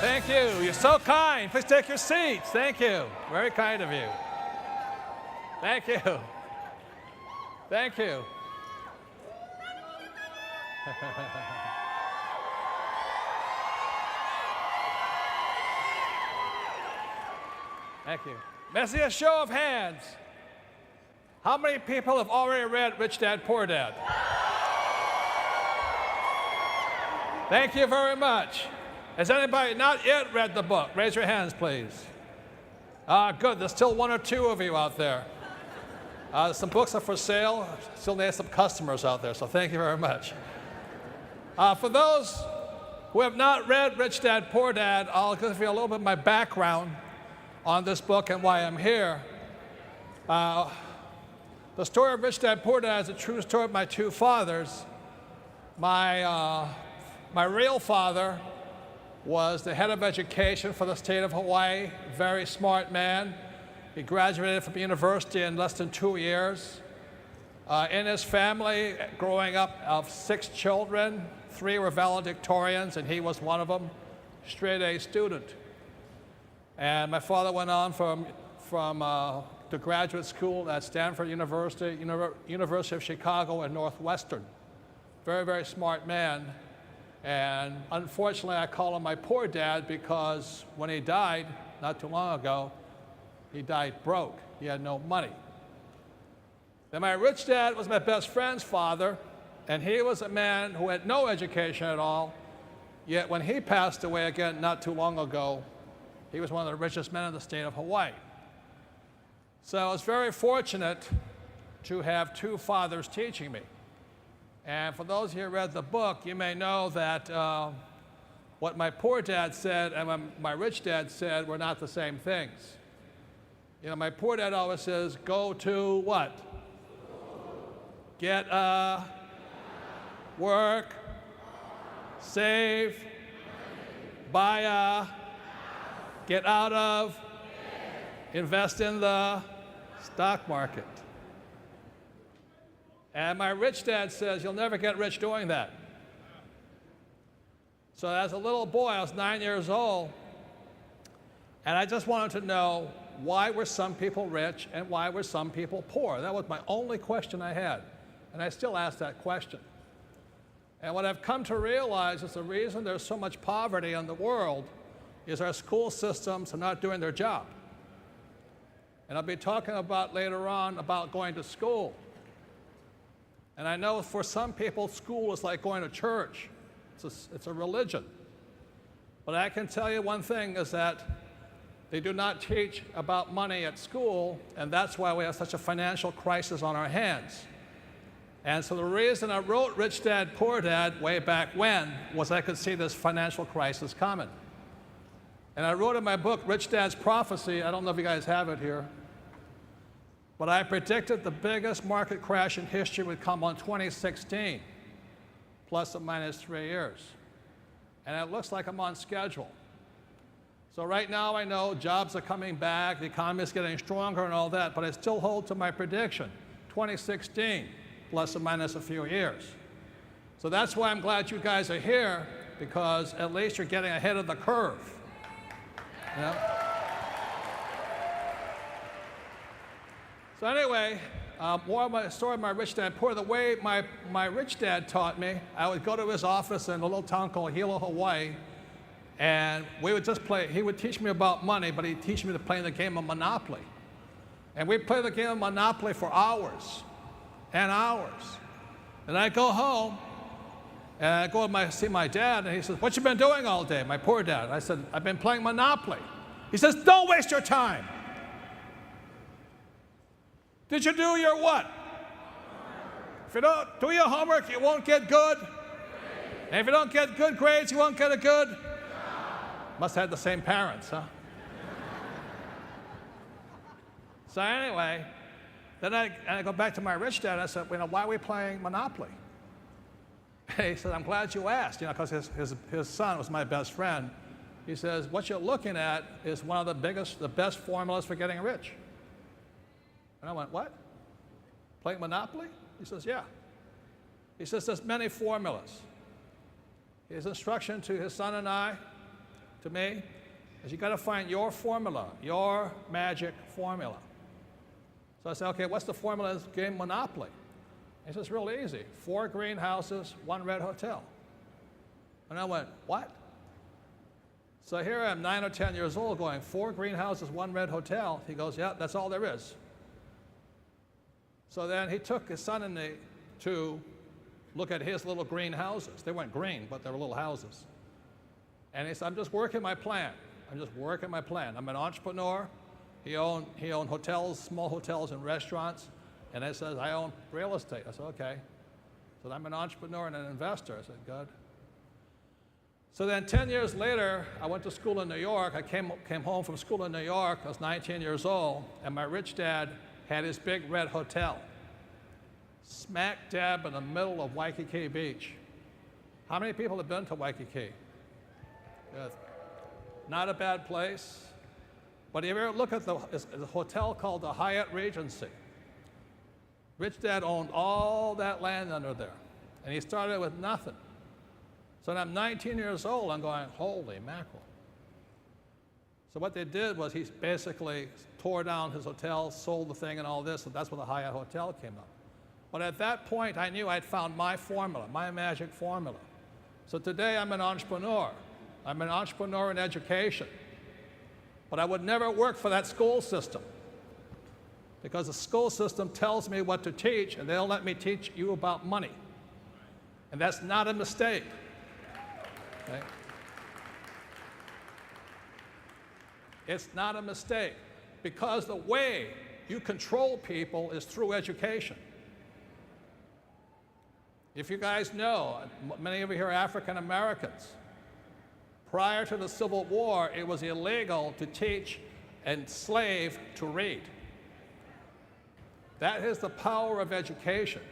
Thank you. You're so kind. Please take your seats. Thank you. Very kind of you. Thank you. Thank you. Thank you. May I see a show of hands? How many people have already read Rich Dad, Poor Dad? Thank you very much. Has anybody not yet read the book? Raise your hands, please. Good. There's still one or two of you out there. Some books are for sale. Still need some customers out there, so thank you very much. For those who have not read Rich Dad, Poor Dad, I'll give you a little bit of my background on this book and why I'm here. The story of Rich Dad, Poor Dad is a true story of my two fathers. My real father was the head of education for the state of Hawaii, very smart man. He graduated from university in less than 2 years. In his family, growing up, of 6 children, 3 were valedictorians, and he was one of them, straight A student. And my father went on from to graduate school at Stanford University, University of Chicago, and Northwestern. Very, very smart man. And unfortunately, I call him my poor dad because when he died, not too long ago, he died broke. He had no money. Then my rich dad was my best friend's father, and he was a man who had no education at all. Yet when he passed away again not too long ago, he was one of the richest men in the state of Hawaii. So I was very fortunate to have 2 fathers teaching me. And for those of you who read the book, you may know that what my poor dad said and what my rich dad said were not the same things. You know, my poor dad always says, go to what? Get a work, save, buy a, get out of, invest in the stock market. And my rich dad says, you'll never get rich doing that. So as a little boy, I was 9 years old, and I just wanted to know, why were some people rich and why were some people poor? That was my only question I had, and I still ask that question. And what I've come to realize is the reason there's so much poverty in the world is our school systems are not doing their job. And I'll be talking about later on about going to school. And I know for some people, school is like going to church. It's a religion. But I can tell you one thing is that they do not teach about money at school, and that's why we have such a financial crisis on our hands. And so the reason I wrote Rich Dad, Poor Dad way back when was I could see this financial crisis coming. And I wrote in my book, Rich Dad's Prophecy, I don't know if you guys have it here, but I predicted the biggest market crash in history would come on 2016, plus or minus 3 years. And it looks like I'm on schedule. So right now I know jobs are coming back, the economy is getting stronger and all that, but I still hold to my prediction, 2016, plus or minus a few years. So that's why I'm glad you guys are here, because at least you're getting ahead of the curve. You know? So anyway, more of my story of my rich dad poor. The way my rich dad taught me, I would go to his office in a little town called Hilo, Hawaii, and we would just play. He would teach me about money, but he'd teach me to play the game of Monopoly. And we'd play the game of Monopoly for hours and hours. And I'd go home, and I'd go see my dad, and he says, what you been doing all day, my poor dad? I said, I've been playing Monopoly. He says, don't waste your time. Did you do your what? If you don't do your homework, you won't get good. And if you don't get good grades, you won't get a good. Must have had the same parents, huh? So anyway, then I go back to my rich dad. I said, why are we playing Monopoly? And he said, I'm glad you asked, because his son was my best friend. He says, what you're looking at is one of the best formulas for getting rich. And I went, what? Playing Monopoly? He says, yeah. He says, there's many formulas. His instruction to his son and I to me is you got to find your formula, your magic formula. So I said, okay, what's the formula of this game Monopoly? He says, it's real easy. 4 greenhouses, 1 red hotel. And I went, what? So here I am, 9 or 10 years old, going, 4 greenhouses, 1 red hotel. He goes, yeah, that's all there is. So then he took his son and me to look at his little greenhouses. They weren't green, but they were little houses. And he said, I'm just working my plan. I'm just working my plan. I'm an entrepreneur. He owned hotels, small hotels and restaurants. And he says, I own real estate. I said, okay. So I'm an entrepreneur and an investor. I said, good. So then 10 years later, I went to school in New York. I came home from school in New York. I was 19 years old, and my rich dad had his big red hotel, smack dab in the middle of Waikiki Beach. How many people have been to Waikiki? Good. Not a bad place. But if you ever look at the hotel called the Hyatt Regency, rich dad owned all that land under there, and he started with nothing. So when I'm 19 years old, I'm going, holy mackerel. So what they did was he basically tore down his hotel, sold the thing and all this, and that's where the Hyatt Hotel came up. But at that point, I knew I'd found my formula, my magic formula. So today, I'm an entrepreneur. I'm an entrepreneur in education. But I would never work for that school system, because the school system tells me what to teach, and they'll let me teach you about money. And that's not a mistake. Okay? It's not a mistake, because the way you control people is through education. If you guys know, many of you here are African Americans. Prior to the Civil War, it was illegal to teach and slave to read. That is the power of education.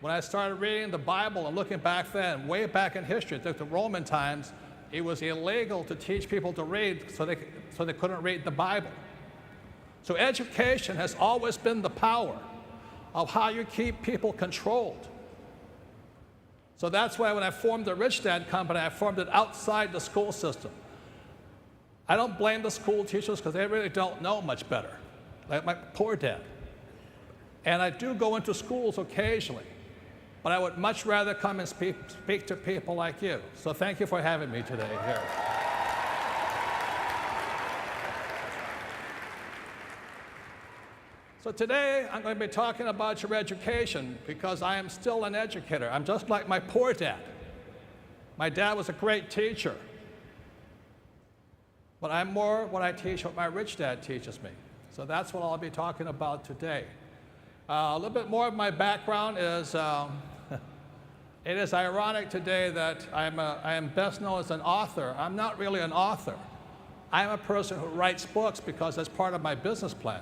When I started reading the Bible and looking back then, way back in history, the Roman times, it was illegal to teach people to read, so they couldn't read the Bible. So education has always been the power of how you keep people controlled. So that's why when I formed the Rich Dad Company, I formed it outside the school system. I don't blame the school teachers, because they really don't know much better, like my poor dad. And I do go into schools occasionally, but I would much rather come and speak to people like you. So thank you for having me today here. So today, I'm going to be talking about your education, because I am still an educator. I'm just like my poor dad. My dad was a great teacher, but I'm more what I teach, what my rich dad teaches me. So that's what I'll be talking about today. A little bit more of my background is, it is ironic today that I am best known as an author. I'm not really an author. I'm a person who writes books because that's part of my business plan.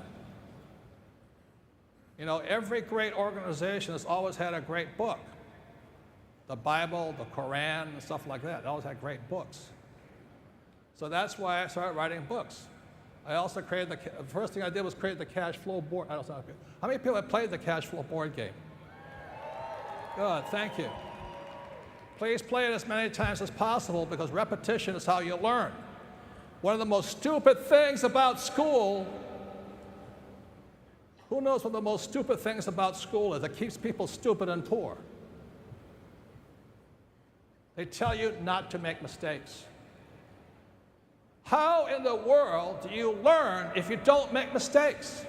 You know, every great organization has always had a great book. The Bible, the Quran, and stuff like that. They always had great books. So that's why I started writing books. I also created the first thing I did was create the Cashflow board. How many people have played the Cashflow board game? Good, thank you. Please play it as many times as possible, because repetition is how you learn. One of the most stupid things about school, who knows what the most stupid things about school is that keeps people stupid and poor? They tell you not to make mistakes. How in the world do you learn if you don't make mistakes?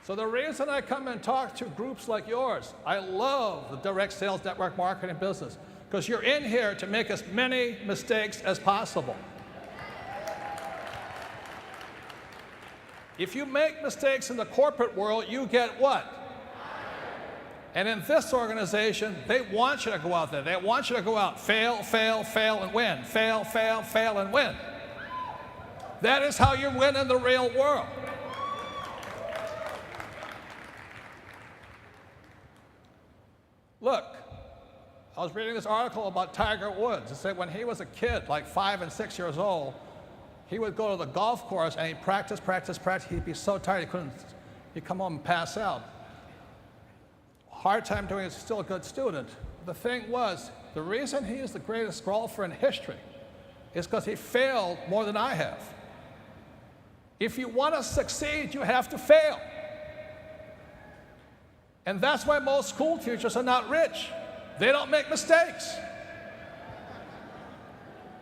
So the reason I come and talk to groups like yours, I love the direct sales network marketing business, because you're in here to make as many mistakes as possible. If you make mistakes in the corporate world, you get what? And in this organization, they want you to go out there. They want you to go out, fail, fail, fail, and win. Fail, fail, fail, and win. That is how you win in the real world. Look, I was reading this article about Tiger Woods. It said when he was a kid, like 5 and 6 years old, he would go to the golf course and he'd practice, practice, practice. He'd be so tired he'd come home and pass out. Hard time doing it, still a good student. the thing was, the reason he is the greatest golfer in history is because he failed more than I have. If you want to succeed, you have to fail. And that's why most school teachers are not rich. They don't make mistakes.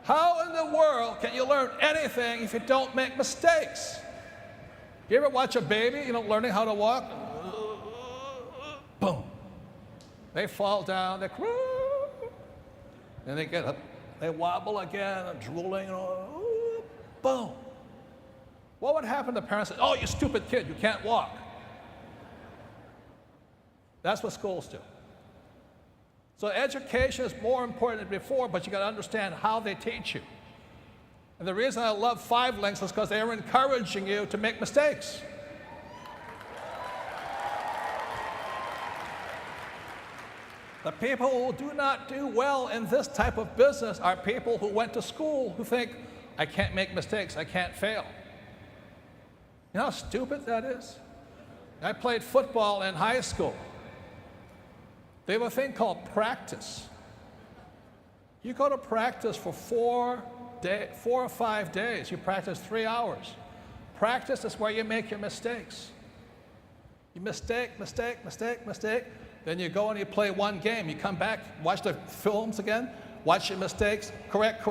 How in the world can you learn anything if you don't make mistakes? You ever watch a baby, learning how to walk? Boom. They fall down, they cry, and they get up, they wobble again, drooling, boom. What would happen to parents that, oh, you stupid kid, you can't walk? That's what schools do. So education is more important than before, but you got to understand how they teach you. And the reason I love 5 links is because they are encouraging you to make mistakes. The people who do not do well in this type of business are people who went to school who think, I can't make mistakes, I can't fail. You know how stupid that is? I played football in high school. They have a thing called practice. You go to practice for 4 or 5 days. You practice 3 hours. Practice is where you make your mistakes. You mistake. Then you go and you play 1 game. You come back, watch the films again, watch your mistakes, correct,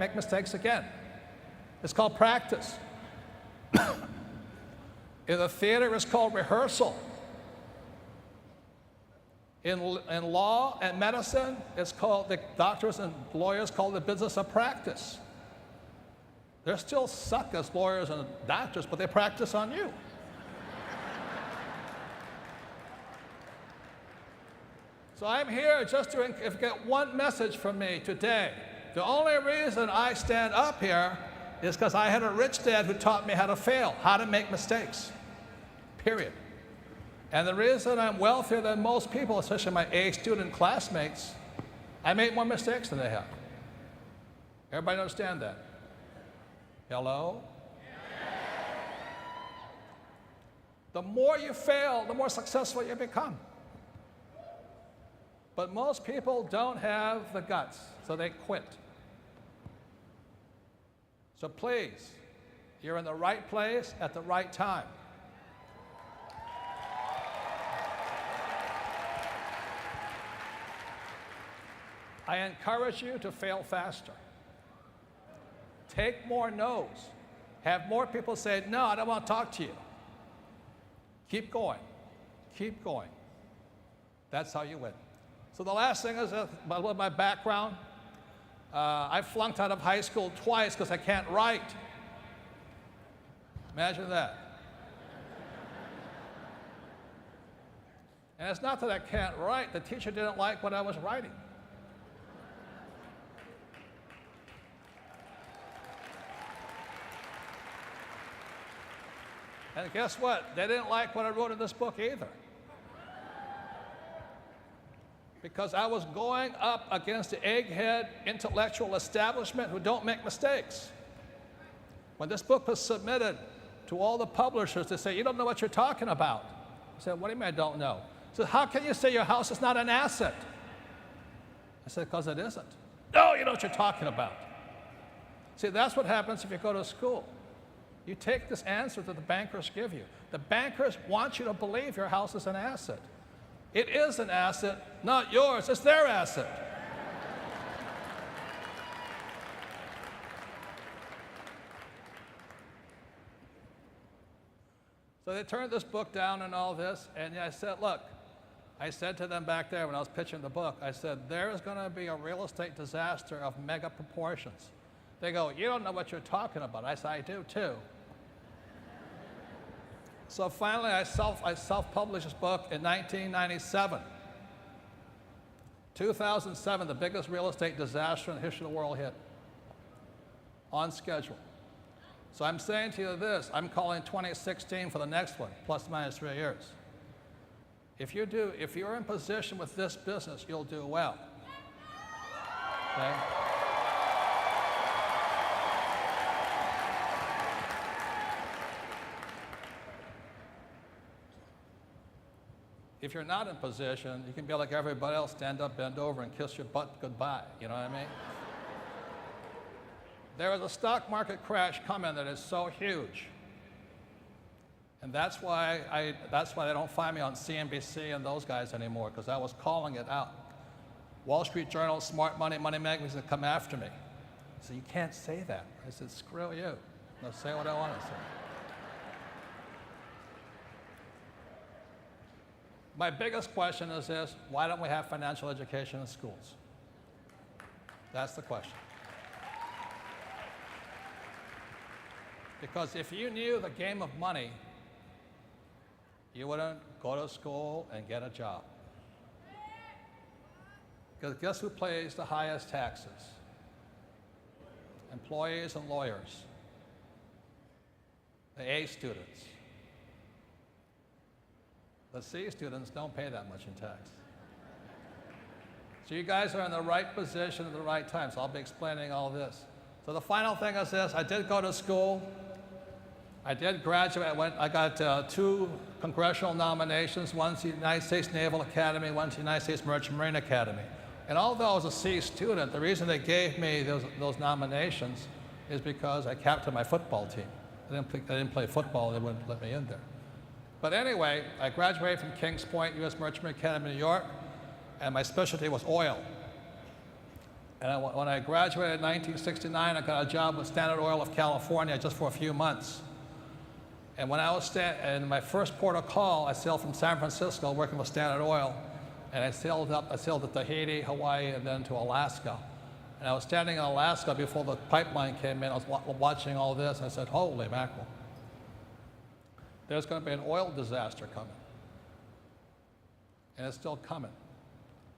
make mistakes again. It's called practice. In the theater, it's called rehearsal. In law and medicine, it's called, the doctors and lawyers call the business of practice. They still suck as lawyers and doctors, but they practice on you. So I'm here just to if you get one message from me today. The only reason I stand up here is because I had a rich dad who taught me how to fail, how to make mistakes, period. And the reason I'm wealthier than most people, especially my A student classmates, I make more mistakes than they have. Everybody understand that? Hello? The more you fail, the more successful you become. But most people don't have the guts, so they quit. So please, you're in the right place at the right time. I encourage you to fail faster. Take more no's. Have more people say, no, I don't want to talk to you. Keep going. Keep going. That's how you win. So the last thing is about my background. I flunked out of high school twice because I can't write. Imagine that. And it's not that I can't write. The teacher didn't like what I was writing. And guess what? They didn't like what I wrote in this book either. Because I was going up against the egghead intellectual establishment who don't make mistakes. When this book was submitted to all the publishers, they say, you don't know what you're talking about. I said, what do you mean I don't know? I said, how can you say your house is not an asset? I said, because it isn't. No, you know what you're talking about. See, that's what happens if you go to school. You take this answer that the bankers give you. The bankers want you to believe your house is an asset. It is an asset, not yours, it's their asset. So they turned this book down and all this, and I said, look, I said to them back there when I was pitching the book, I said, there is going to be a real estate disaster of mega proportions. They go, you don't know what you're talking about. I said, I do too. So finally, I self-published this book in 1997. 2007, the biggest real estate disaster in the history of the world hit. On schedule. So I'm saying to you this, I'm calling 2016 for the next one, plus minus 3 years. If you're in position with this business, you'll do well. Okay? If you're not in position, you can be like everybody else, stand up, bend over, and kiss your butt goodbye. You know what I mean? There is a stock market crash coming that is so huge. And that's why they don't find me on CNBC and those guys anymore, because I was calling it out. Wall Street Journal, Smart Money, Money Magazine come after me. So you can't say that. I said, screw you. I'll say what I want to say. My biggest question is this: why don't we have financial education in schools? That's the question. Because if you knew the game of money, you wouldn't go to school and get a job. Because guess who pays the highest taxes? Employees and lawyers. The A students. The C students don't pay that much in tax. So you guys are in the right position at the right time, so I'll be explaining all this. So the final thing is this: I did go to school. I did graduate. I got 2 congressional nominations, one to the United States Naval Academy, one to the United States Merchant Marine Academy. And although I was a C student, the reason they gave me those nominations is because I captained my football team. I didn't play football, they wouldn't let me in there. But anyway, I graduated from Kings Point, U.S. Merchant Marine Academy, New York, and my specialty was oil. And when I graduated in 1969, I got a job with Standard Oil of California just for a few months. And when I was in my first port of call, I sailed from San Francisco working with Standard Oil, and I sailed to Tahiti, Hawaii, and then to Alaska. And I was standing in Alaska before the pipeline came in. I was watching all this, and I said, holy mackerel. There's going to be an oil disaster coming. And it's still coming.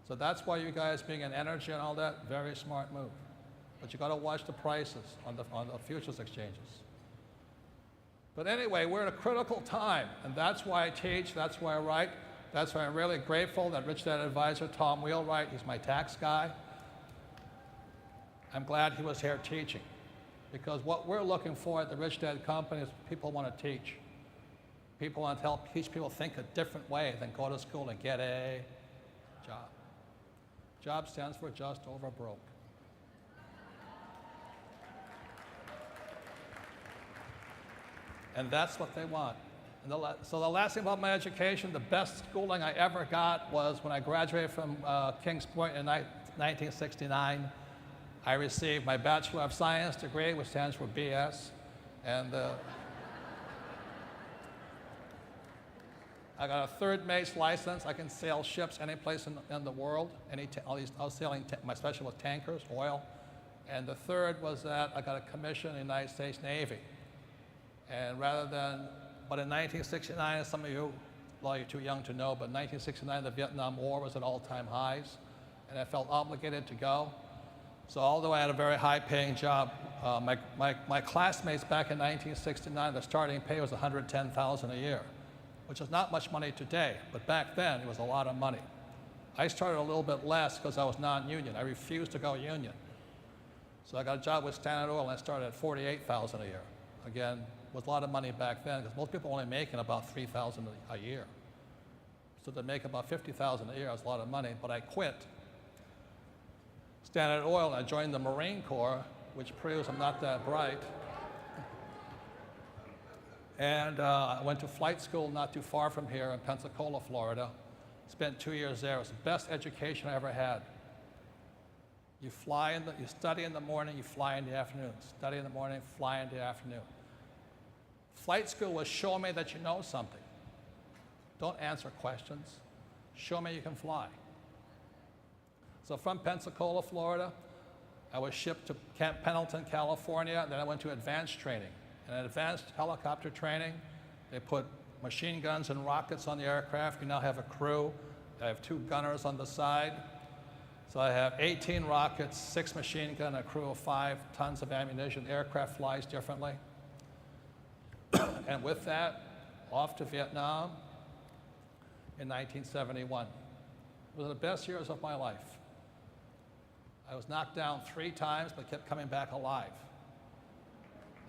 So that's why you guys being in energy and all that, very smart move. But you got to watch the prices on the futures exchanges. But anyway, we're at a critical time, and that's why I teach, that's why I write, that's why I'm really grateful that Rich Dad Advisor Tom Wheelwright, he's my tax guy. I'm glad he was here teaching, because what we're looking for at the Rich Dad Company is people want to teach. People want to teach people think a different way than go to school and get a job. Job stands for just over broke. And that's what they want. And so the last thing about my education, the best schooling I ever got was when I graduated from Kings Point in 1969. I received my Bachelor of Science degree, which stands for BS. And I got a third mate's license. I can sail ships any place in the world. I was sailing, my specialty was tankers, oil. And the third was that I got a commission in the United States Navy. And but in 1969, some of you, well, you're too young to know, but in 1969, the Vietnam War was at all-time highs, and I felt obligated to go. So although I had a very high-paying job, my classmates back in 1969, the starting pay was $110,000 a year, which is not much money today, but back then it was a lot of money. I started a little bit less because I was non-union. I refused to go union. So I got a job with Standard Oil, and I started at $48,000 a year. Again, was a lot of money back then, because most people only making about $3,000 a year. So to make about $50,000 a year was a lot of money, but I quit Standard Oil and I joined the Marine Corps, which proves I'm not that bright. And I went to flight school not too far from here in Pensacola, Florida. Spent 2 years there. It was the best education I ever had. You study in the morning, you fly in the afternoon. Study in the morning, fly in the afternoon. Flight school was show me that you know something. Don't answer questions. Show me you can fly. So from Pensacola, Florida, I was shipped to Camp Pendleton, California, and then I went to advanced training. And in advanced helicopter training, they put machine guns and rockets on the aircraft. You now have a crew. I have 2 gunners on the side. So I have 18 rockets, 6 machine guns, a crew of 5 tons of ammunition. The aircraft flies differently. And with that, off to Vietnam in 1971. It was the best years of my life. I was knocked down 3 times, but kept coming back alive.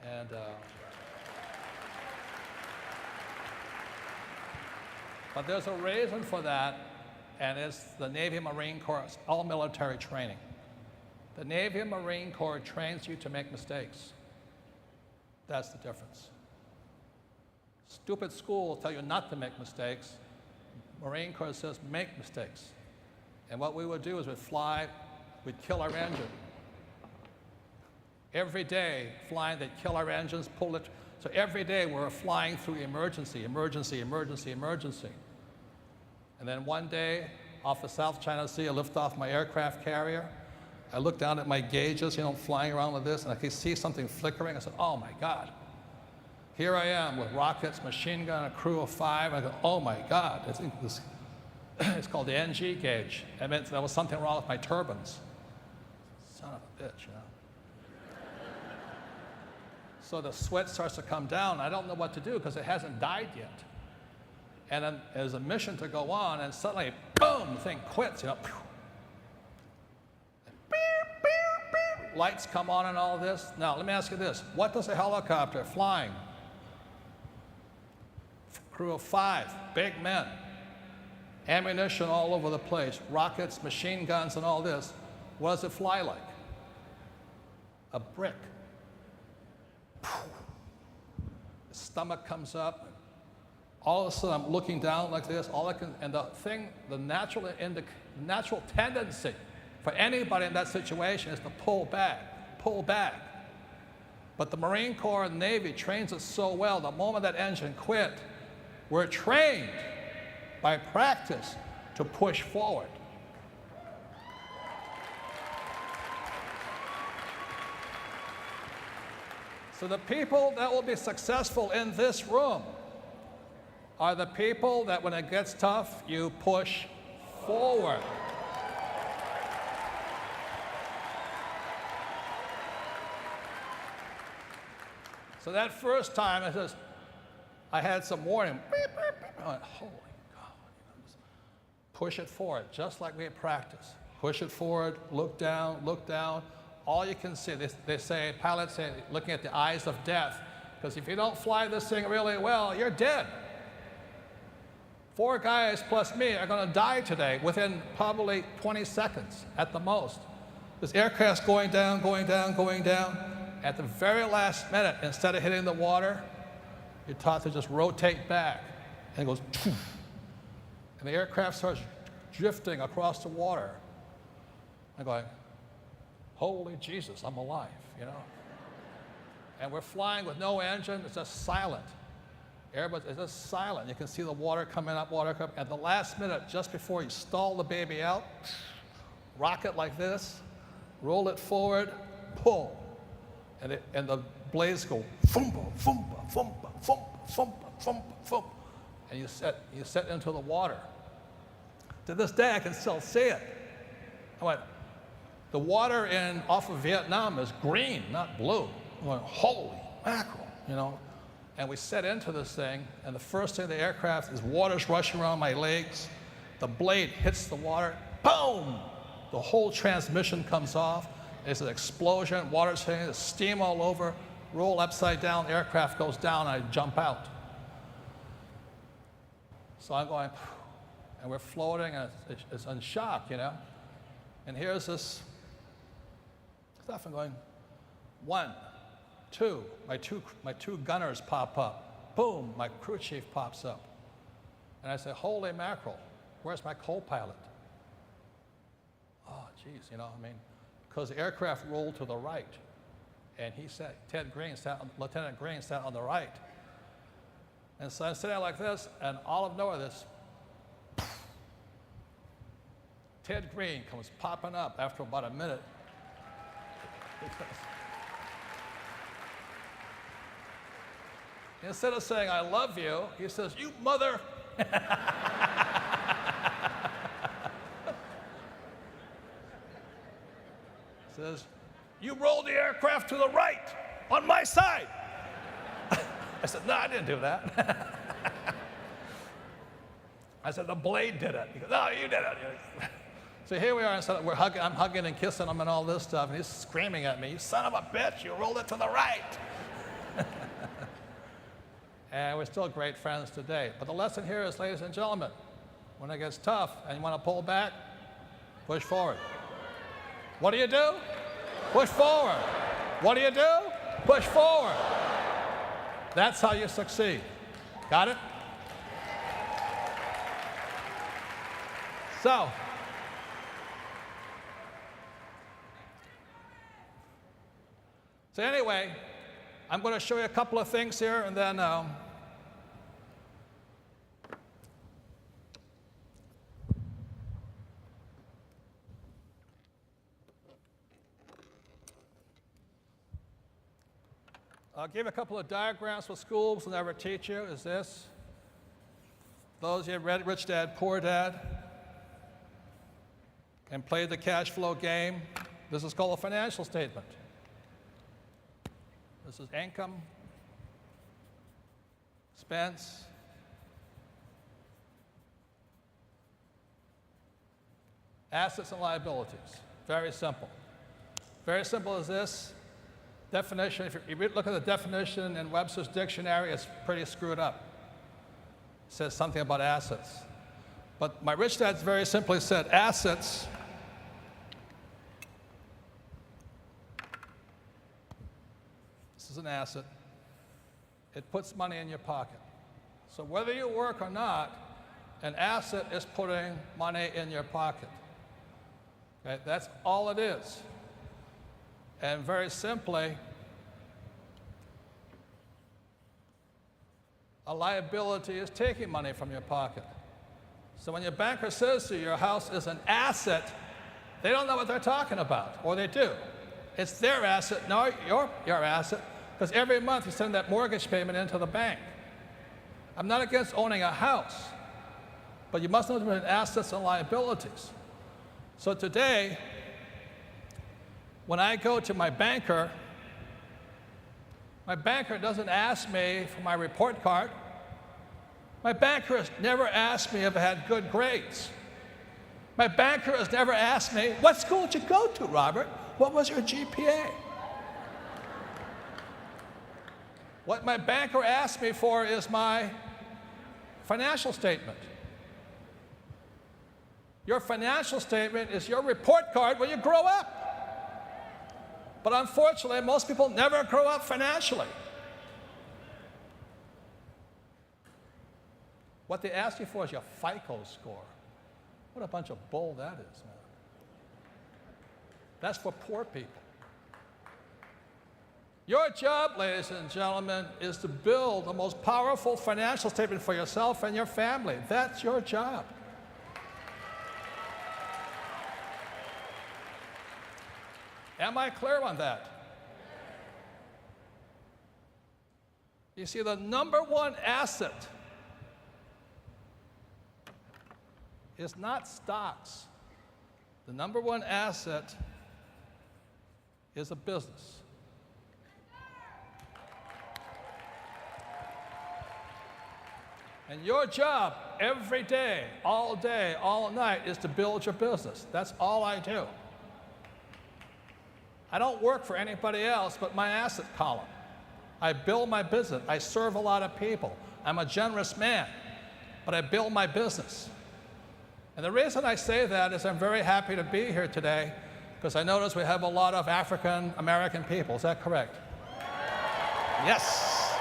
And But there's a reason for that, and it's the Navy and Marine Corps, it's all military training. The Navy and Marine Corps trains you to make mistakes. That's the difference. Stupid school will tell you not to make mistakes. Marine Corps says make mistakes. And what we would do is we'd fly, we'd kill our engine. Every day, flying, they'd kill our engines, pull it. So every day we're flying through emergency, emergency, emergency, emergency. And then one day, off the South China Sea, I lift off my aircraft carrier. I look down at my gauges, you know, flying around with this, and I can see something flickering. I said, oh my God. Here I am with rockets, machine gun, a crew of 5. I go, oh my God. It's called the NG gauge. It meant there was something wrong with my turbines. Son of a bitch, you know. So the sweat starts to come down. I don't know what to do because it hasn't died yet. And then there's a mission to go on, and suddenly, boom, the thing quits, you know. Beep, beep, beep. Lights come on and all this. Now, let me ask you this. What does a helicopter flying? Crew of 5, big men. Ammunition all over the place, rockets, machine guns, and all this. What does it fly like? A brick. The stomach comes up. All of a sudden, I'm looking down like this. And the natural tendency for anybody in that situation is to pull back, pull back. But the Marine Corps and Navy trains us so well. The moment that engine quit, we're trained by practice to push forward. So the people that will be successful in this room are the people that when it gets tough, you push forward. So that first time, I had some warning. Beep, beep, beep. I went, holy God. Push it forward, just like we had practiced. Push it forward, look down, look down. All you can see, they say, pilots say, looking at the eyes of death, because if you don't fly this thing really well, you're dead. 4 guys plus me are going to die today within probably 20 seconds at the most. This aircraft's going down, going down, going down. At the very last minute, instead of hitting the water, you're taught to just rotate back, and it goes, and the aircraft starts drifting across the water. I'm going, holy Jesus, I'm alive, you know? And we're flying with no engine, it's just silent. It's just silent. You can see the water coming up, water coming. At the last minute, just before you stall the baby out, rock it like this, roll it forward, pull. And the blades go, thumpa, thumpa, thumpa, thumpa, thumpa, thumpa, thumpa. And you set into the water. To this day, I can still see it. I went, the water off of Vietnam is green, not blue. I went, holy mackerel, you know. And we set into this thing, and the first thing the aircraft is water's rushing around my legs. The blade hits the water, boom! The whole transmission comes off. There's an explosion, water's hitting, there's steam all over, roll upside down, the aircraft goes down, and I jump out. So I'm going, and we're floating, and it's in shock, you know. And here's this stuff, I'm going, 1, 2, my two gunners pop up. Boom, my crew chief pops up. And I say, holy mackerel, where's my co-pilot? Oh, geez, you know, I mean, because the aircraft rolled to the right. And Lieutenant Green sat on the right. And so I'm sitting there like this, and all of nowhere, this, Ted Green comes popping up after about a minute. Instead of saying, I love you, he says, you mother. Says, you rolled the aircraft to the right, on my side. I said, no, I didn't do that. I said, the blade did it. He goes, no, you did it. So here we are, and so I'm hugging and kissing him and all this stuff, and he's screaming at me, you son of a bitch, you rolled it to the right. and we're still great friends today. But the lesson here is, ladies and gentlemen, when it gets tough and you want to pull back, push forward. What do? Push forward. What do? Push forward. That's how you succeed. Got it? So, anyway, I'm going to show you a couple of things here, and then I'll give a couple of diagrams what schools will never teach you. Is this. Those of you read Rich Dad, Poor Dad, and played the cash flow game. This is called a financial statement. This is income, expense, assets and liabilities. Very simple. Very simple as this. Definition, if you look at the definition in Webster's dictionary, it's pretty screwed up. It says something about assets. But my rich dad's very simply said, assets is an asset. It puts money in your pocket. So whether you work or not, an asset is putting money in your pocket. Okay? That's all it is. And very simply, a liability is taking money from your pocket. So when your banker says to you your house is an asset, they don't know what they're talking about, or they do. It's their asset, no, your asset, because every month you send that mortgage payment into the bank. I'm not against owning a house, but you must know between assets and liabilities. So today, when I go to my banker doesn't ask me for my report card. My banker has never asked me if I had good grades. My banker has never asked me, what school did you go to, Robert? What was your GPA? What my banker asked me for is my financial statement. Your financial statement is your report card when you grow up. But unfortunately, most people never grow up financially. What they ask you for is your FICO score. What a bunch of bull that is, man. That's for poor people. Your job, ladies and gentlemen, is to build the most powerful financial statement for yourself and your family. That's your job. Am I clear on that? You see, the number one asset is not stocks. The number one asset is a business. And your job every day, all night, is to build your business. That's all I do. I don't work for anybody else but my asset column. I build my business. I serve a lot of people. I'm a generous man, but I build my business. And the reason I say that is I'm very happy to be here today because I notice we have a lot of African American people. Is that correct? Yes.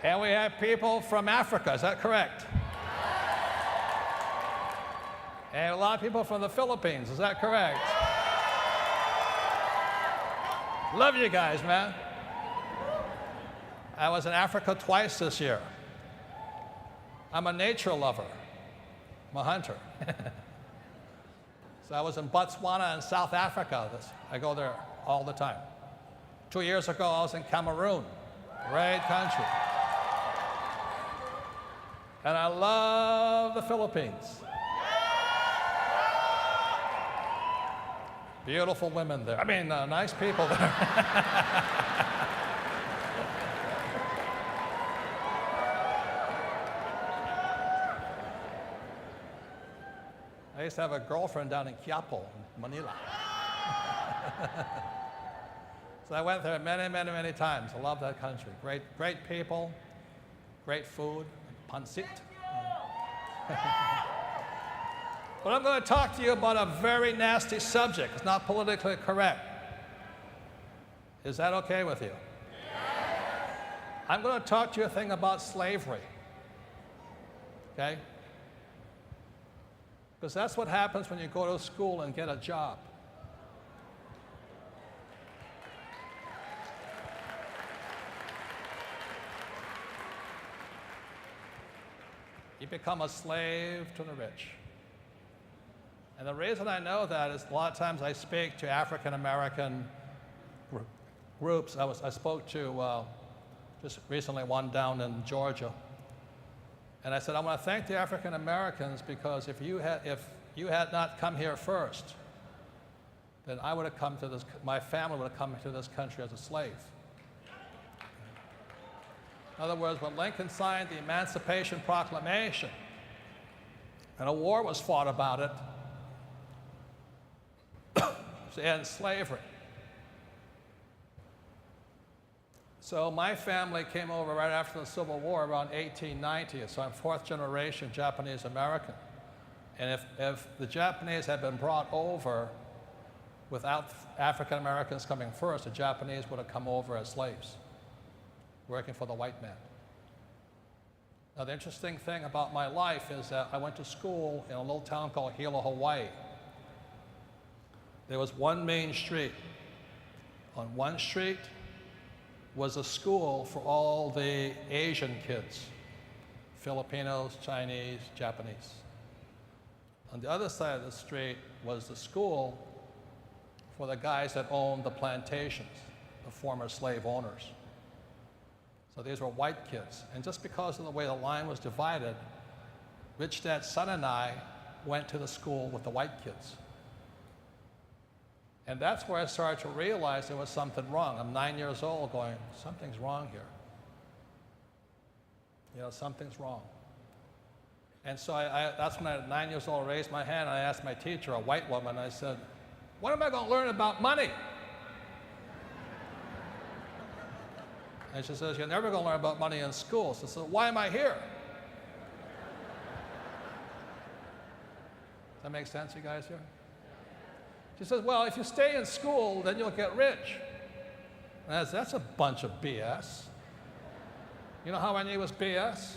And we have people from Africa. Is that correct? And a lot of people from the Philippines. Is that correct? Love you guys, man. I was in Africa twice this year. I'm a nature lover. I'm a hunter. So I was in Botswana and South Africa. I go there all the time. 2 years ago, I was in Cameroon. Great country. And I love the Philippines. Beautiful women there. I mean, nice people there. I used to have a girlfriend down in Quiapo, Manila. So I went there many, many, many times. I love that country. Great, great people, great food, pancit. But I'm going to talk to you about a very nasty subject. It's not politically correct. Is that okay with you? I'm going to talk to you a thing about slavery. Okay? Because that's what happens when you go to school and get a job. You become a slave to the rich. And the reason I know that is a lot of times I speak to African American groups. I spoke to just recently one down in Georgia. And I said, I want to thank the African Americans because if you had not come here first, then I would have come to this, my family would have come to this country as a slave. In other words, when Lincoln signed the Emancipation Proclamation, and a war was fought about it to end slavery. So my family came over right after the Civil War, around 1890. So I'm fourth generation Japanese American. And if the Japanese had been brought over without African Americans coming first, the Japanese would have come over as slaves, working for the white man. Now the interesting thing about my life is that I went to school in a little town called Hilo, Hawaii. There was one main street. On one street was a school for all the Asian kids, Filipinos, Chinese, Japanese. On the other side of the street was the school for the guys that owned the plantations, the former slave owners. So these were white kids. And just because of the way the line was divided, Rich Dad's son and I went to the school with the white kids. And that's where I started to realize there was something wrong. I'm 9 years old going, something's wrong here. You know, something's wrong. And so that's when I, at 9 years old, raised my hand and I asked my teacher, a white woman, I said, when am I going to learn about money? And she says, you're never going to learn about money in school. So I said, why am I here? Does that make sense, you guys here? She says, well, if you stay in school, then you'll get rich. And I said, that's a bunch of BS. You know how I knew it was BS?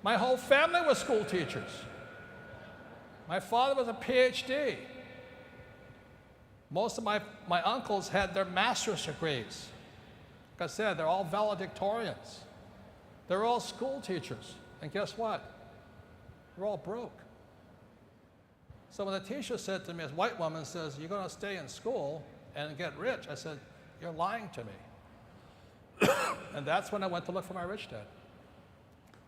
My whole family was school teachers. My father was a PhD. Most of my uncles had their master's degrees. Like I said, they're all valedictorians. They're all school teachers. And guess what? They're all broke. So when the teacher said to me, this white woman says, you're going to stay in school and get rich, I said, you're lying to me. And that's when I went to look for my rich dad.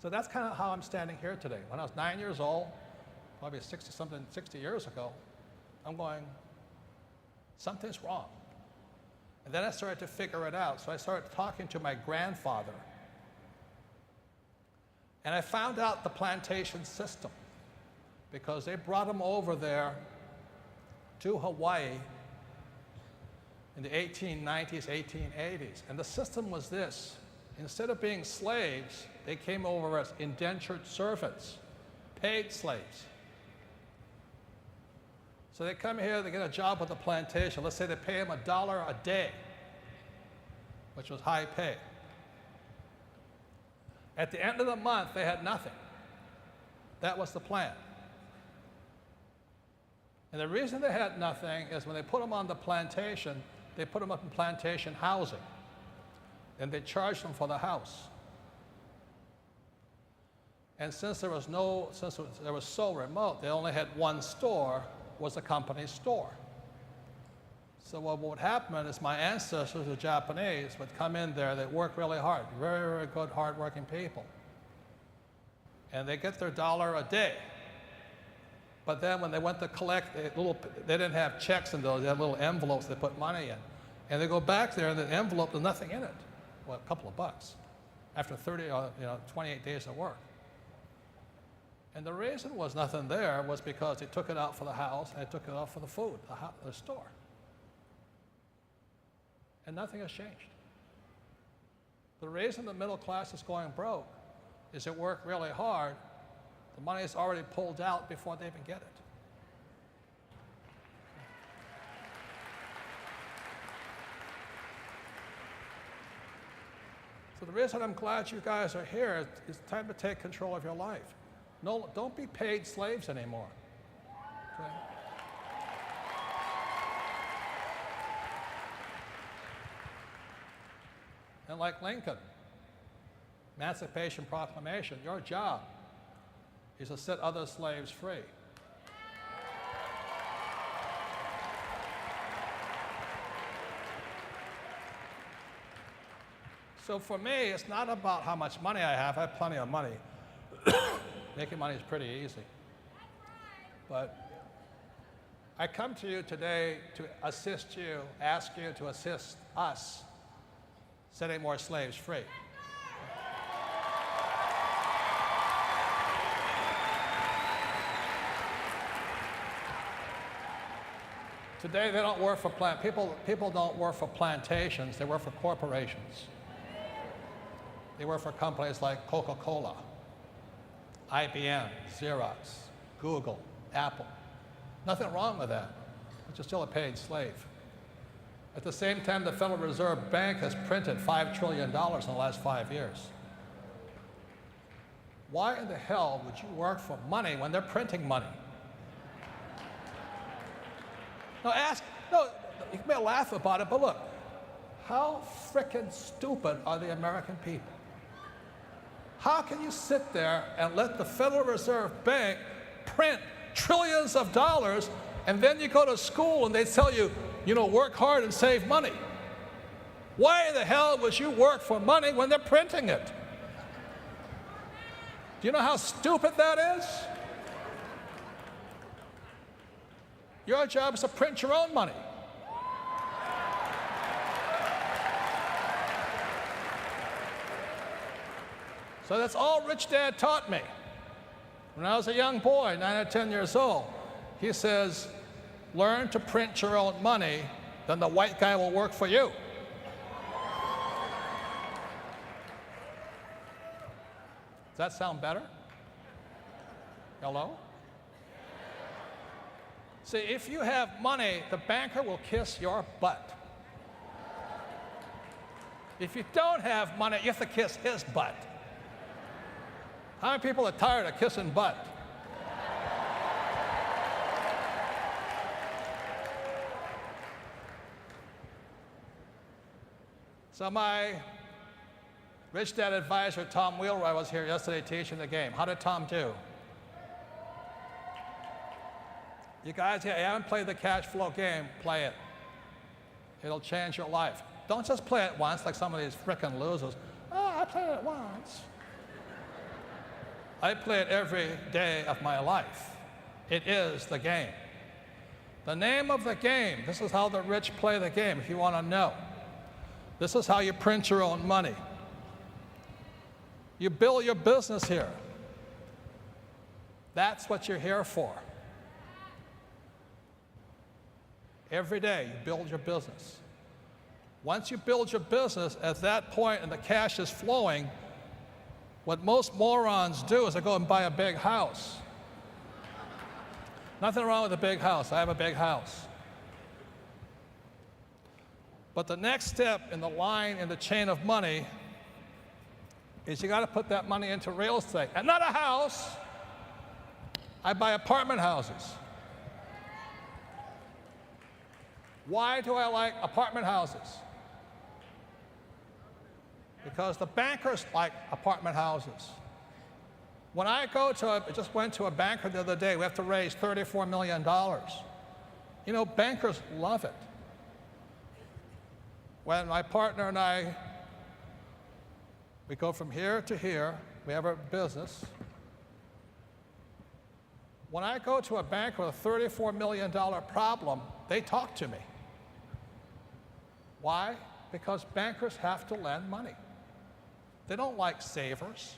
So that's kind of how I'm standing here today. When I was 9 years old, probably 60 years ago, I'm going, something's wrong. And then I started to figure it out. So I started talking to my grandfather. And I found out the plantation system because they brought him over there to Hawaii in the 1890s, 1880s. And the system was this. Instead of being slaves, they came over as indentured servants, paid slaves. So they come here, they get a job with the plantation. Let's say they pay them $1 a day, which was high pay. At the end of the month, they had nothing. That was the plan. And the reason they had nothing is when they put them on the plantation, they put them up in plantation housing. And they charged them for the house. And since it was so remote, they only had one store, was the company's store. So what would happen is my ancestors, the Japanese, would come in there, they'd work really hard, very, very good, hard-working people. And they get their $1 a day. But then when they went to collect, they didn't have checks in those, they had little envelopes they put money in. And they go back there and the envelope, there's nothing in it. Well, a couple of bucks after 28 days of work. And the reason was nothing there was because they took it out for the house and they took it out for the food, the store. And nothing has changed. The reason the middle class is going broke is it worked really hard. The money is already pulled out before they even get it. So the reason I'm glad you guys are here is it's time to take control of your life. No, don't be paid slaves anymore. Okay? And like Lincoln, Emancipation Proclamation, your job is to set other slaves free. So for me, it's not about how much money I have. I have plenty of money. Making money is pretty easy. But I come to you today to assist you, ask you to assist us setting more slaves free. Today they don't work for people don't work for plantations, they work for corporations. They work for companies like Coca-Cola, IBM, Xerox, Google, Apple. Nothing wrong with that, but you're still a paid slave. At the same time, the Federal Reserve Bank has printed $5 trillion in the last 5 years. Why in the hell would you work for money when they're printing money? No, you may laugh about it, but look, how frickin' stupid are the American people? How can you sit there and let the Federal Reserve Bank print trillions of dollars, and then you go to school and they tell you, work hard and save money? Why in the hell would you work for money when they're printing it? Do you know how stupid that is? Your job is to print your own money. So that's all Rich Dad taught me. When I was a young boy, 9 or 10 years old, he says, learn to print your own money, then the white guy will work for you. Does that sound better? Hello? See, if you have money, the banker will kiss your butt. If you don't have money, you have to kiss his butt. How many people are tired of kissing butt? So my Rich Dad advisor, Tom Wheelwright, was here yesterday teaching the game. How did Tom do? You guys, you haven't played the Cashflow game, play it. It'll change your life. Don't just play it once like some of these frickin' losers. Oh, I played it once. I play it every day of my life. It is the game. The name of the game, this is how the rich play the game, if you want to know. This is how you print your own money. You build your business here. That's what you're here for. Every day, you build your business. Once you build your business, at that point, and the cash is flowing, what most morons do is they go and buy a big house. Nothing wrong with a big house. I have a big house. But the next step in the line in the chain of money is you got to put that money into real estate. And not a house. I buy apartment houses. Why do I like apartment houses? Because the bankers like apartment houses. When I just went to a banker the other day, we have to raise $34 million. Bankers love it. When my partner and I, we go from here to here, we have a business. When I go to a bank with a $34 million problem, they talk to me. Why? Because bankers have to lend money. They don't like savers.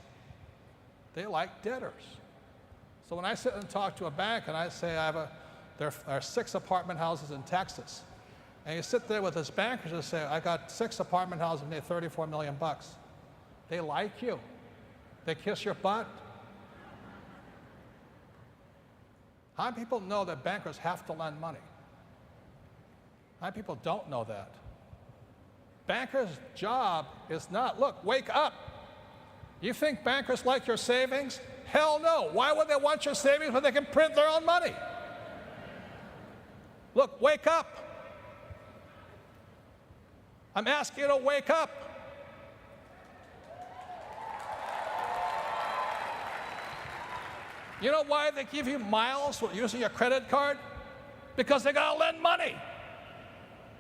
They like debtors. So when I sit and talk to a bank and I say there are 6 apartment houses in Texas, And you sit there with his bankers and say, I got 6 apartment houses and made $34 million. They like you. They kiss your butt. How many people know that bankers have to lend money? How many people don't know that? Bankers' job is not, look, wake up. You think bankers like your savings? Hell no. Why would they want your savings when they can print their own money? Look, wake up. I'm asking you to wake up. You know why they give you miles for using your credit card? Because they gotta lend money.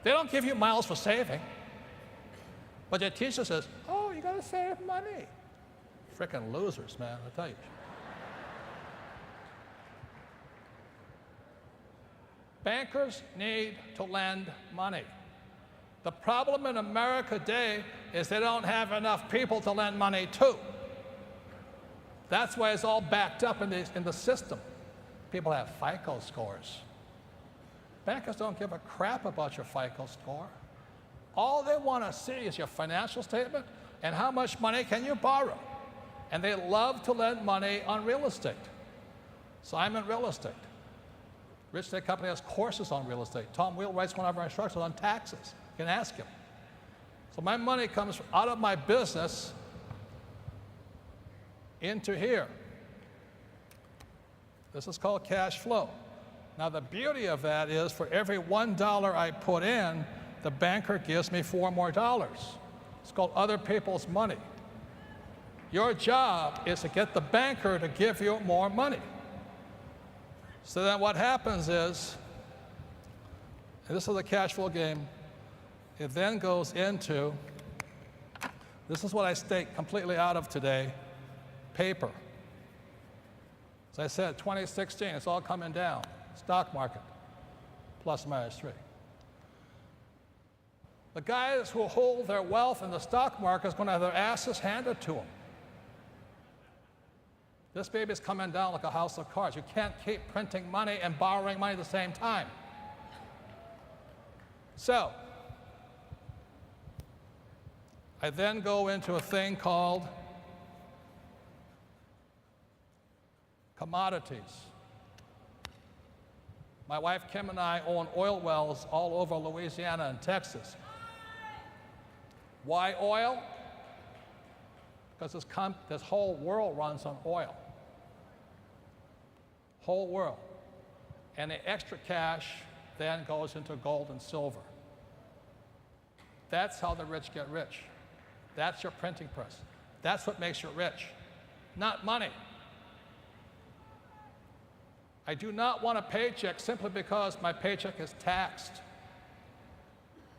They don't give you miles for saving. But your teacher says, oh, you gotta save money. Frickin' losers, man, I tell you. Bankers need to lend money. The problem in America today is they don't have enough people to lend money to. That's why it's all backed up in the system. People have FICO scores. Bankers don't give a crap about your FICO score. All they want to see is your financial statement and how much money can you borrow. And they love to lend money on real estate. So I'm in real estate. Rich Estate Company has courses on real estate. Tom Wheel writes one of our instructions on taxes. You can ask him. So my money comes out of my business into here. This is called cash flow. Now the beauty of that is for every $1 I put in, the banker gives me $4 more. It's called other people's money. Your job is to get the banker to give you more money. So then what happens is, and this is the cash flow game, it then goes into, this is what I stay completely out of today, paper. As I said, 2016, it's all coming down. Stock market, plus minus 3. The guys who hold their wealth in the stock market is going to have their asses handed to them. This baby's coming down like a house of cards. You can't keep printing money and borrowing money at the same time. So, I then go into a thing called commodities. My wife Kim and I own oil wells all over Louisiana and Texas. Why oil? Because this whole world runs on oil. Whole world. And the extra cash then goes into gold and silver. That's how the rich get rich. That's your printing press. That's what makes you rich, not money. I do not want a paycheck simply because my paycheck is taxed.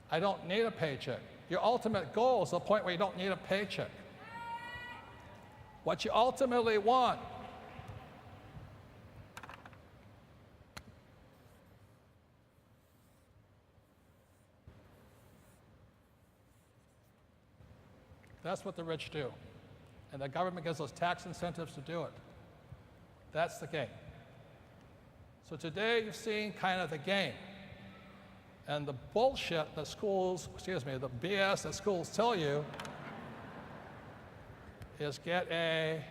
I don't need a paycheck. Your ultimate goal is the point where you don't need a paycheck. What you ultimately want that's what the rich do. And the government gives us tax incentives to do it. That's the game. So today you've seen kind of the game. And the bullshit that schools, the BS that schools tell you is get A,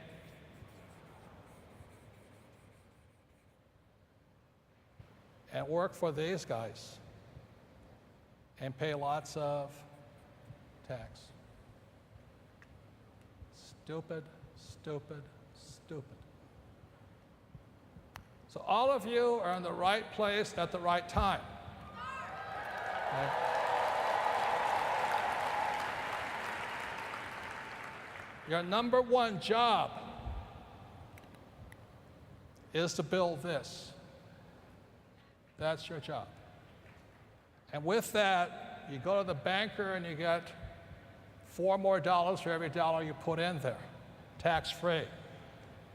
and work for these guys and pay lots of tax. Stupid, stupid, stupid. So all of you are in the right place at the right time. Okay? Your number one job is to build this. That's your job. And with that, you go to the banker and you get $4 more for every dollar you put in there, tax-free.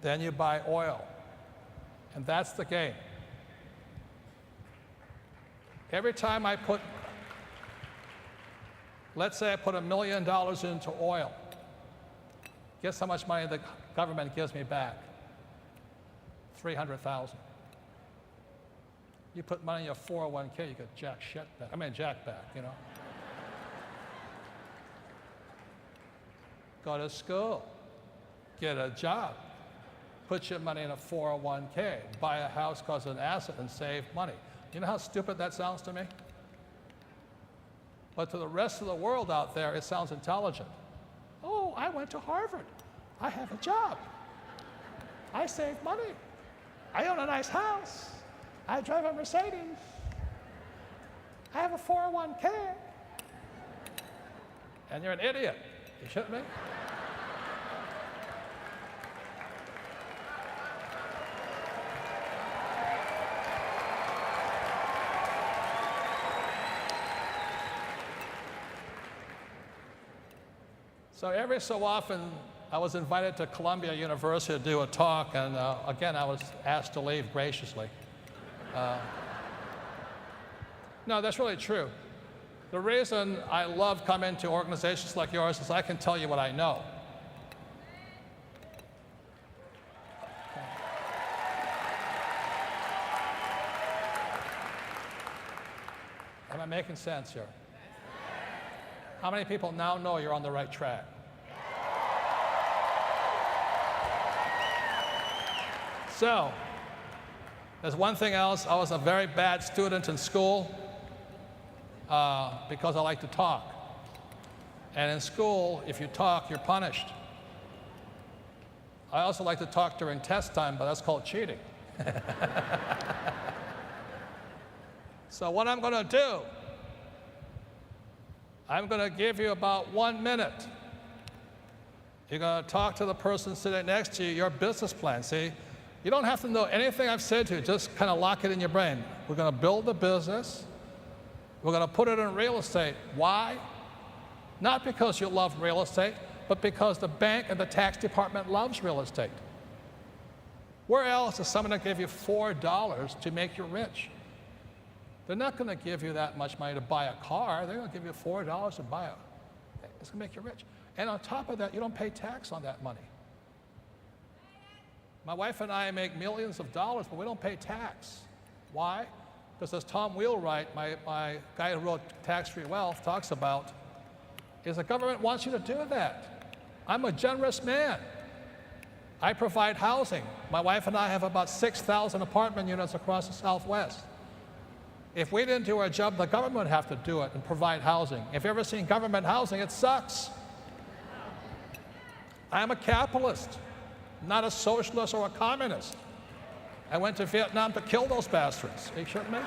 Then you buy oil. And that's the game. Every time I put, let's say I put $1 million into oil, guess how much money the government gives me back? $300,000. You put money in your 401k, you get jack back, you know. Go to school, get a job, put your money in a 401k, buy a house because it's an asset and save money. You know how stupid that sounds to me? But to the rest of the world out there, it sounds intelligent. Oh, I went to Harvard. I have a job. I save money. I own a nice house. I drive a Mercedes. I have a 401k. And you're an idiot. You shouldn't be. So every so often, I was invited to Columbia University to do a talk, and again, I was asked to leave graciously. No, that's really true. The reason I love coming to organizations like yours is I can tell you what I know. Am I making sense here? How many people now know you're on the right track? So, there's one thing else. I was a very bad student in school because I like to talk. And in school, if you talk, you're punished. I also like to talk during test time, but that's called cheating. So what I'm going to do, I'm going to give you about 1 minute. You're going to talk to the person sitting next to you, your business plan. See, you don't have to know anything I've said to you. Just kind of lock it in your brain. We're going to build the business. We're going to put it in real estate. Why? Not because you love real estate, but because the bank and the tax department loves real estate. Where else is someone going to give you $4 to make you rich? They're not going to give you that much money to buy a car. They're going to give you $4 to buy it. It's going to make you rich. And on top of that, you don't pay tax on that money. My wife and I make millions of dollars, but we don't pay tax. Why? Because as Tom Wheelwright, my guy who wrote Tax-Free Wealth, talks about, is the government wants you to do that. I'm a generous man. I provide housing. My wife and I have about 6,000 apartment units across the Southwest. If we didn't do our job, the government would have to do it and provide housing. If you've ever seen government housing, it sucks. I'm a capitalist, not a socialist or a communist. I went to Vietnam to kill those bastards. Are you shouldn't me?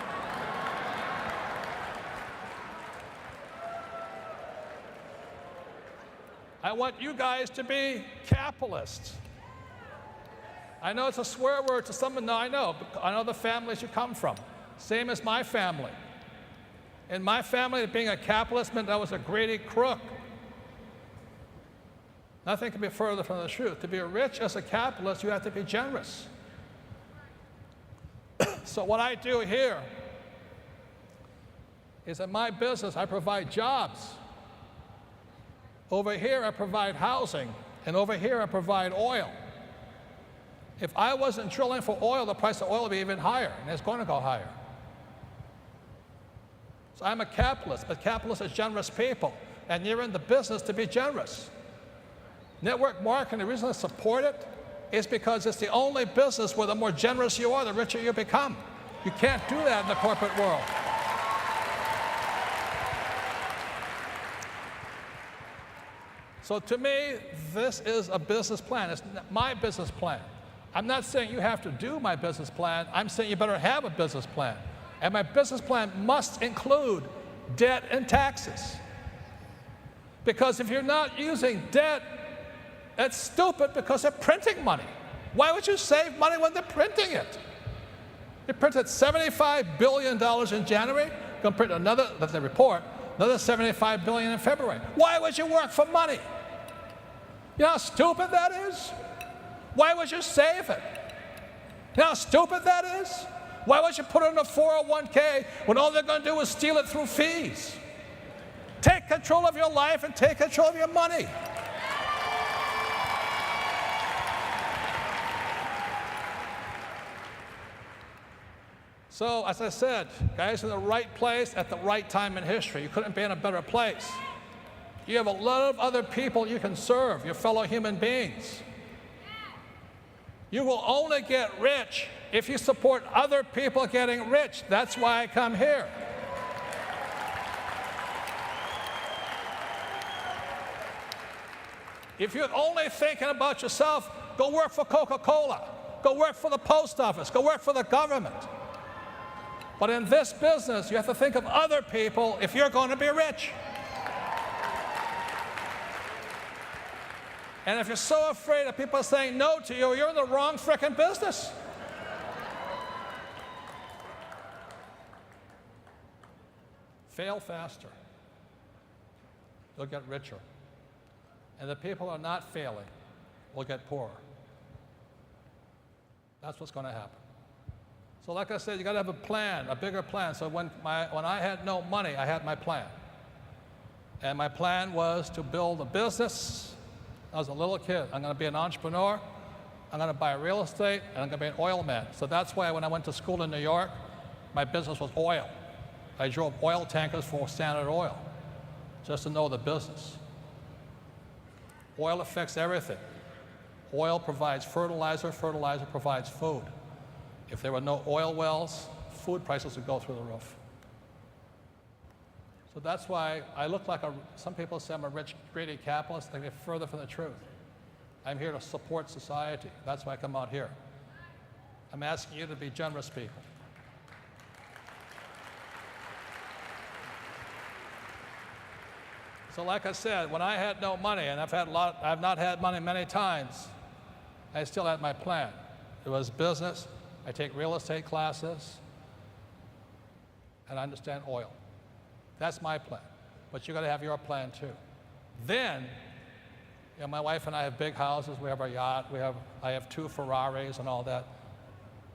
I want you guys to be capitalists. I know it's a swear word to someone. No, I know. I know the families you come from. Same as my family. In my family, being a capitalist meant I was a greedy crook. Nothing can be further from the truth. To be rich as a capitalist, you have to be generous. So what I do here is in my business, I provide jobs. Over here, I provide housing. And over here, I provide oil. If I wasn't drilling for oil, the price of oil would be even higher, and it's going to go higher. So I'm a capitalist, but capitalists are generous people, and you're in the business to be generous. Network marketing, the reason I support it is because it's the only business where the more generous you are, the richer you become. You can't do that in the corporate world. So to me, this is a business plan. It's my business plan. I'm not saying you have to do my business plan. I'm saying you better have a business plan. And my business plan must include debt and taxes. Because if you're not using debt, it's stupid because they're printing money. Why would you save money when they're printing it? They printed $75 billion in January, going to print another, that's the report, another $75 billion in February. Why would you work for money? You know how stupid that is? Why would you save it? You know how stupid that is? Why would you put it in a 401k when all they're going to do is steal it through fees? Take control of your life and take control of your money. So, as I said, guys, in the right place at the right time in history. You couldn't be in a better place. You have a lot of other people you can serve, your fellow human beings. You will only get rich if you support other people getting rich. That's why I come here. If you're only thinking about yourself, go work for Coca-Cola. Go work for the post office. Go work for the government. But in this business, you have to think of other people if you're going to be rich. And if you're so afraid of people saying no to you, you're in the wrong frickin' business. Fail faster. You'll get richer. And the people who are not failing will get poorer. That's what's going to happen. So like I said, you got to have a plan, a bigger plan. So when I had no money, I had my plan. And my plan was to build a business. I was a little kid. I'm going to be an entrepreneur. I'm going to buy real estate, and I'm going to be an oil man. So that's why when I went to school in New York, my business was oil. I drove oil tankers for Standard Oil, just to know the business. Oil affects everything. Oil provides fertilizer, fertilizer provides food. If there were no oil wells, food prices would go through the roof. So that's why I look like some people say I'm a rich, greedy capitalist. They get further from the truth. I'm here to support society. That's why I come out here. I'm asking you to be generous people. So like I said, when I had no money, and I've not had money many times, I still had my plan. It was business. I take real estate classes, and I understand oil. That's my plan. But you got to have your plan too. Then, you know, my wife and I have big houses. We have our yacht. I have 2 Ferraris and all that.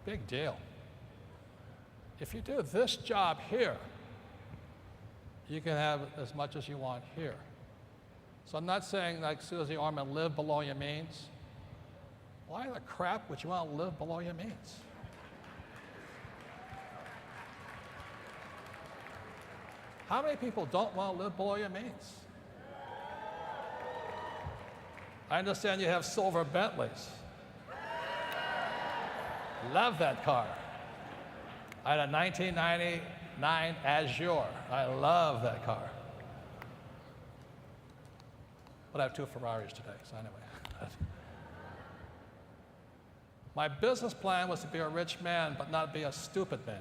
Big deal. If you do this job here, you can have as much as you want here. So I'm not saying, like Susie Orman, live below your means. Why the crap would you want to live below your means? How many people don't want to live below your means? I understand you have silver Bentleys. Love that car. I had a 1999 Azure. I love that car. But I have 2 Ferraris today, so anyway. My business plan was to be a rich man, but not be a stupid man.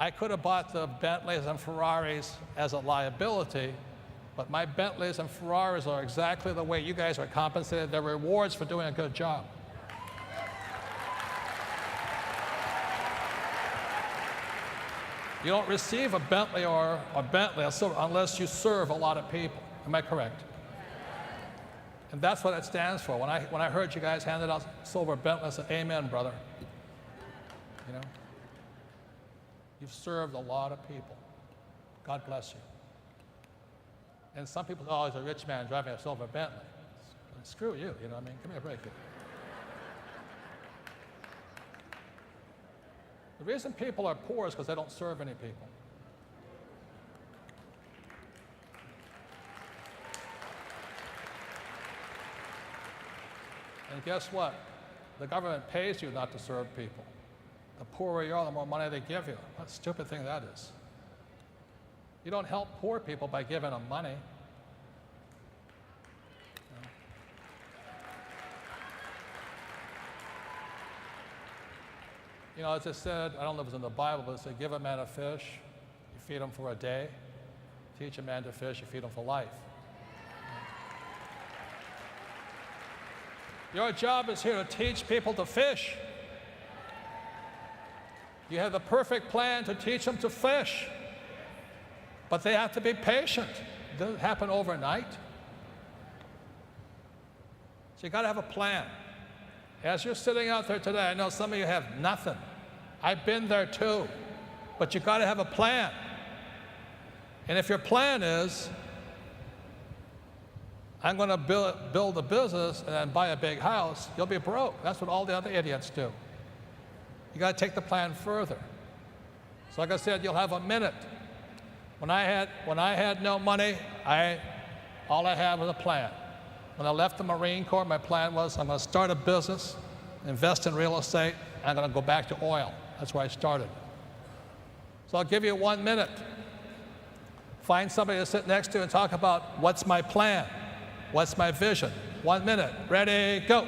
I could have bought the Bentleys and Ferraris as a liability, but my Bentleys and Ferraris are exactly the way you guys are compensated. They're rewards for doing a good job. You don't receive a Bentley or a Bentley unless you serve a lot of people. Am I correct? And that's what it stands for. When I heard you guys handed out silver Bentley, I said, amen, brother. You know? You've served a lot of people. God bless you. And some people say, oh, he's a rich man driving a silver Bentley. Screw you, you know what I mean? Give me a break here. The reason people are poor is because they don't serve any people. And guess what? The government pays you not to serve people. The poorer you are, the more money they give you. What a stupid thing that is. You don't help poor people by giving them money. You know, as I said, I don't know if it's in the Bible, but it said, give a man a fish, you feed him for a day. Teach a man to fish, you feed him for life. Your job is here to teach people to fish. You have the perfect plan to teach them to fish. But they have to be patient. It doesn't happen overnight. So you got to have a plan. As you're sitting out there today, I know some of you have nothing. I've been there too. But you got to have a plan. And if your plan is, I'm going to build a business and then buy a big house, you'll be broke. That's what all the other idiots do. You got to take the plan further. So like I said, you'll have a minute. When I had no money, all I had was a plan. When I left the Marine Corps, my plan was I'm going to start a business, invest in real estate, and I'm going to go back to oil. That's where I started. So I'll give you 1 minute. Find somebody to sit next to and talk about what's my plan, what's my vision. 1 minute. Ready, go.